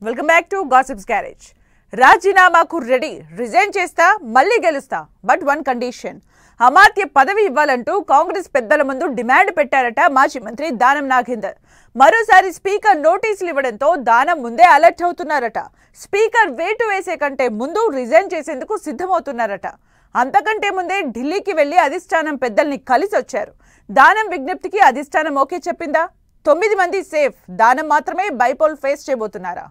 Welcome back to gossips garage. రాజీనామాకు ready, resign చేస్తా, మళ్ళీ గెలుస్తా, బట్ వన్ కండిషన్. అమాత్య పదవి ఇవ్వాలంటూ కాంగ్రెస్ పెద్దల ముందు డిమాండ్ పెట్టారట మాజీ మంత్రి దానం నాగేందర్. మరోసారి స్పీకర్ నోటీసులు ఇవ్వడంతో దానం ముందే అలర్ట్ అవుతున్నారట. స్పీకర్ వేటు వేసే కంటే ముందు రిజైన్ చేసేందుకు సిద్ధమవుతున్నారట. అంతకంటే ముందే ఢిల్లీకి వెళ్లి అధిష్టానం పెద్దల్ని కలిసి వచ్చారు. దానం విజ్ఞప్తికి అధిష్టానం ఓకే చెప్పిందా? 9 మంది సేఫ్, దానం మాత్రమే bypoll face చేయబోతున్నారా?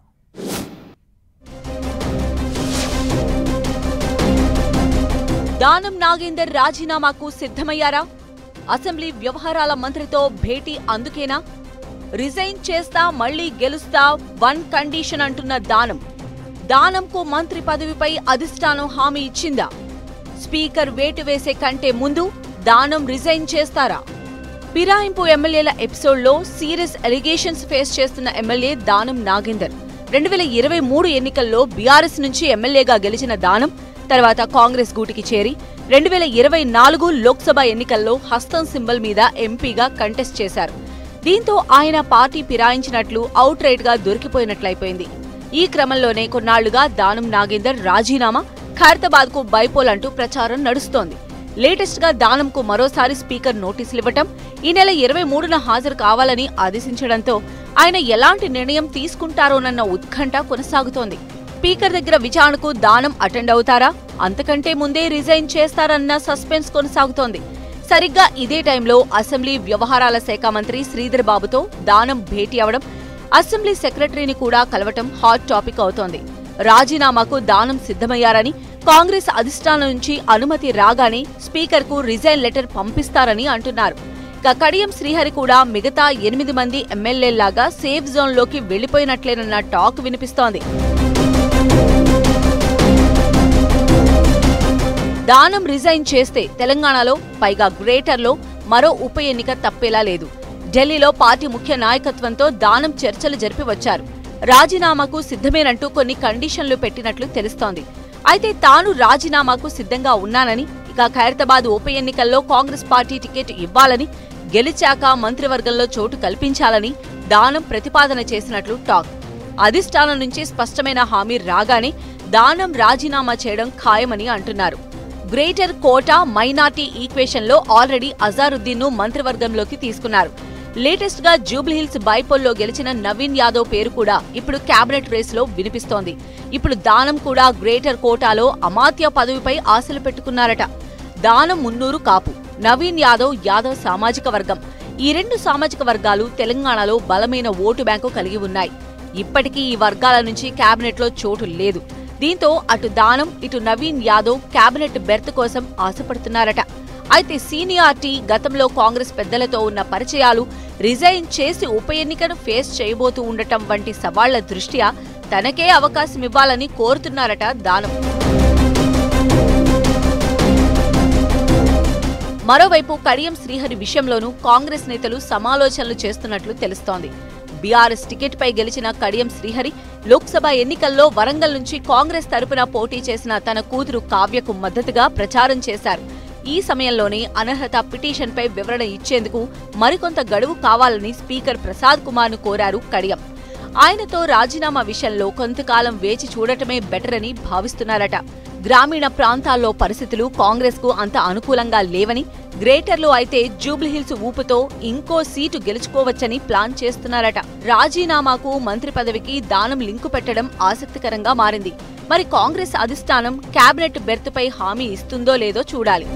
Danam Nagender రాజీనామాకు సిద్ధమయ్యారా? Assembly వ్యవహారాల మంత్రితో భేటీ అందుకేనా? రిజైన్ చేస్తా, మళ్లీ గెలుస్తా, వన్ కండిషన్ అంటున్న దానంకు మంత్రి పదవిపై అధిష్టానం హామీ ఇచ్చిందా? స్పీకర్ వేటు వేసే కంటే ముందు దానం రిజైన్ చేస్తారా? పిరాయింపు ఎమ్మెల్యేల ఎపిసోడ్లో సీరియస్ ఎలిగేషన్స్ ఫేస్ చేస్తున్న ఎమ్మెల్యే దానం నాగేందర్ 2023 ఎన్నికల్లో బీఆర్ఎస్ నుంచి ఎమ్మెల్యేగా గెలిచిన దానం తర్వాత కాంగ్రెస్ గూటికి చేరి 2024 లోక్సభ ఎన్నికల్లో హస్తం సింబల్ మీద ఎంపీగా కంటెస్ట్ చేశారు. దీంతో ఆయన పార్టీ ఫిరాయించినట్లు అవుట్ రైట్ గా దొరికిపోయినట్లయిపోయింది. ఈ క్రమంలోనే కొన్నాళ్లుగా దానం నాగేందర్ రాజీనామా, ఖైరతాబాద్ కు బైపోల్ అంటూ ప్రచారం నడుస్తోంది. లేటెస్ట్ గా దానంకు మరోసారి స్పీకర్ నోటీసులివ్వటం, ఈ నెల 23న హాజరు కావాలని ఆదేశించడంతో ఆయన ఎలాంటి నిర్ణయం తీసుకుంటారోనన్న ఉత్కంఠ కొనసాగుతోంది. స్పీకర్ దగ్గర విచారణకు దానం అటెండ్ అవుతారా, అంతకంటే ముందే రిజైన్ చేస్తారన్న సస్పెన్స్ కొనసాగుతోంది. సరిగ్గా ఇదే టైంలో అసెంబ్లీ వ్యవహారాల శాఖ మంత్రి శ్రీధర్ బాబుతో దానం భేటీ అవడం, అసెంబ్లీ సెక్రటరీని కూడా కలవటం హాట్ టాపిక్ అవుతోంది. రాజీనామాకు దానం సిద్ధమయ్యారని, కాంగ్రెస్ అధిష్టానం నుంచి అనుమతి రాగానే స్పీకర్ కు రిజైన్ లెటర్ పంపిస్తారని అంటున్నారు. కడియం శ్రీహరి కూడా మిగతా 8 మంది ఎమ్మెల్యేలాగా సేఫ్ జోన్లోకి వెళ్లిపోయినట్లేనన్న టాక్ వినిపిస్తోంది. దానం రిజైన్ చేస్తే తెలంగాణలో, పైగా గ్రేటర్లో మరో ఉప ఎన్నిక తప్పేలా లేదు. ఢిల్లీలో పార్టీ ముఖ్య నాయకత్వంతో దానం చర్చలు జరిపి వచ్చారు. రాజీనామాకు సిద్ధమేనంటూ కొన్ని కండిషన్లు పెట్టినట్లు తెలుస్తోంది. అయితే తాను రాజీనామాకు సిద్ధంగా ఉన్నానని, ఇక ఖైరతాబాద్ ఉప ఎన్నికల్లో కాంగ్రెస్ పార్టీ టికెట్ ఇవ్వాలని, గెలిచాక మంత్రివర్గంలో చోటు కల్పించాలని దానం ప్రతిపాదన చేసినట్లు టాక్. అధిష్టానం నుంచి స్పష్టమైన హామీ రాగానే దానం రాజీనామా చేయడం ఖాయమని అంటున్నారు. గ్రేటర్ కోటా మైనార్టీ ఈక్వేషన్లో ఆల్రెడీ అజారుద్దీన్ ను మంత్రివర్గంలోకి తీసుకున్నారు. లేటెస్ట్ గా జూబ్లీహిల్స్ బైపోల్లో గెలిచిన నవీన్ యాదవ్ పేరు కూడా ఇప్పుడు కేబినెట్ రేసులో వినిపిస్తోంది. ఇప్పుడు దానం కూడా గ్రేటర్ కోటాలో అమాత్య పదవిపై ఆశలు పెట్టుకున్నారట. దానం మున్నూరు కాపు, నవీన్ యాదవ్ సామాజిక వర్గం. ఈ 2 సామాజిక వర్గాలు తెలంగాణలో బలమైన ఓటు బ్యాంకు కలిగి ఉన్నాయి. ఇప్పటికీ ఈ వర్గాల నుంచి కేబినెట్లో చోటు లేదు. దీంతో అటు దానం, ఇటు నవీన్ యాదవ్ కేబినెట్ బెర్త్ కోసం ఆశపడుతున్నారట. అయితే సీనియారిటీ, గతంలో కాంగ్రెస్ పెద్దలతో ఉన్న పరిచయాలు, రిజైన్ చేసి ఉప ఎన్నికను ఫేస్ చేయబోతూ ఉండటం వంటి సవాళ్ల దృష్ట్యా తనకే అవకాశం ఇవ్వాలని కోరుతున్నారట దానం. మరోవైపు కడియం శ్రీహరి విషయంలోనూ కాంగ్రెస్ నేతలు సమాలోచనలు చేస్తున్నట్లు తెలుస్తోంది. బీఆర్ఎస్ టికెట్ పై గెలిచిన కడియం శ్రీహరి లోక్సభ ఎన్నికల్లో వరంగల్ నుంచి కాంగ్రెస్ తరపున పోటీ చేసిన తన కూతురు కావ్యకు మద్దతుగా ప్రచారం చేశారు. ఈ సమయంలోనే అనర్హత పిటిషన్పై వివరణ ఇచ్చేందుకు మరికొంత గడువు కావాలని స్పీకర్ ప్రసాద్ కుమార్ ను కోరారు కడియం. ఆయనతో రాజీనామా విషయంలో కొంతకాలం వేచి చూడటమే బెటర్ అని భావిస్తున్నారట. గ్రామీణ ప్రాంతాల్లో పరిస్థితులు కాంగ్రెస్ కు అంత అనుకూలంగా లేవని, గ్రేటర్లో అయితే జూబ్లీహిల్స్ ఊపుతో ఇంకో సీటు గెలుచుకోవచ్చని ప్లాన్ చేస్తున్నారట. రాజీనామాకు మంత్రి పదవికి దానం లింకు పెట్టడం ఆసక్తికరంగా మారింది. మరి కాంగ్రెస్ అధిష్టానం కేబినెట్ బెర్త్ పై హామీ ఇస్తుందో లేదో చూడాలి.